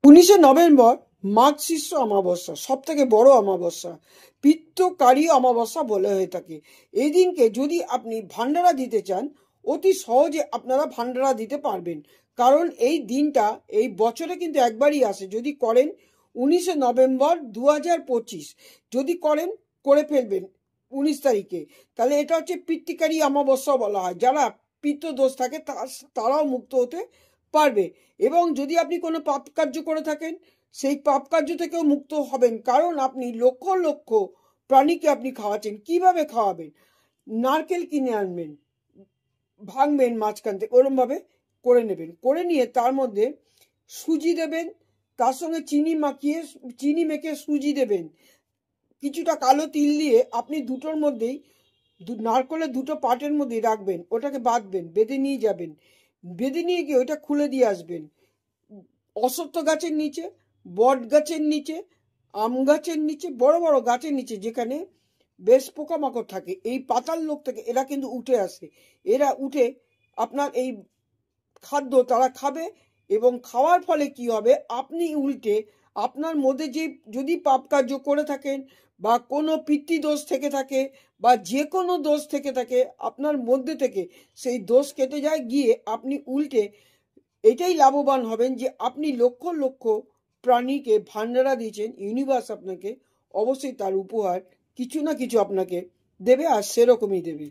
19 November মাঘ শিষ্য অমাবস্যা, সব থেকে বড় অমাবস্যা, পিত্তকারী অমাবস্যা বলে হয়ে থাকে। এই দিনকে যদি আপনি ভান্ডারা দিতে চান, অতি সহজে আপনারা ভান্ডারা দিতে পারবেন, কারণ এই দিনটা এই বছরে কিন্তু একবারই আসে। যদি করেন 19 নভেম্বর 2025, যদি করেন করে ফেলবেন 19 তারিখে, তাহলে এটা হচ্ছে পিত্তকারী অমাবস্যা বলা হয়। যারা পিত্ত দোষ থাকে তারাও মুক্ত হতে পারবে। এবং যদি আপনি কোনো পাপ কার্য করে থাকেন, সেই পাপ কার্য থেকেও মুক্ত হবেন, কারণ আপনি লক্ষ লক্ষ প্রাণীকে আপনি খাওয়াচ্ছেন। কিভাবে খাওয়াবেন? নারকেল কিনে আনবেন, ভাঙবেন মাঝখান থেকে, ওরমভাবে করে নেবেন। করে নিয়ে তার মধ্যে সুজি দেবেন, তার সঙ্গে চিনি মেখে সুজি দেবেন, কিছুটা কালো তিল দিয়ে আপনি দুটোর মধ্যেই নারকেলের দুটো পাটের মধ্যেই রাখবেন, ওটাকে বাঁধবেন, বেঁধে নিয়ে যাবেন। বেঁধে নিয়ে গিয়ে ওইটা খুলে দিয়ে আসবেন। অশ্বত্থ গাছের নিচে, বট গাছের নিচে, আম গাছের নিচে, বড় বড় গাছের নিচে যেখানে বেশ পোকামাকড় থাকে, এই পাতাল লোক থেকে এরা কিন্তু উঠে আসে। এরা উঠে আপনার এই খাদ্য তারা খাবে, এবং খাওয়ার ফলে কি হবে, আপনি উল্টে আপনার মধ্যে যে যদি পাপ কার্য করে থাকেন, বা কোনো পিতৃদোষ থেকে থাকে, বা যে কোনো দোষ থেকে থাকে, আপনার মধ্যে থেকে সেই দোষ কেটে যায়, গিয়ে আপনি উল্টে এটাই লাভবান হবেন যে আপনি লক্ষ লক্ষ প্রাণীকে ভান্ডারা দিয়েছেন। ইউনিভার্স আপনাকে অবশ্যই তার উপহার কিছু না কিছু আপনাকে দেবে, আর সেরকমই দেবে।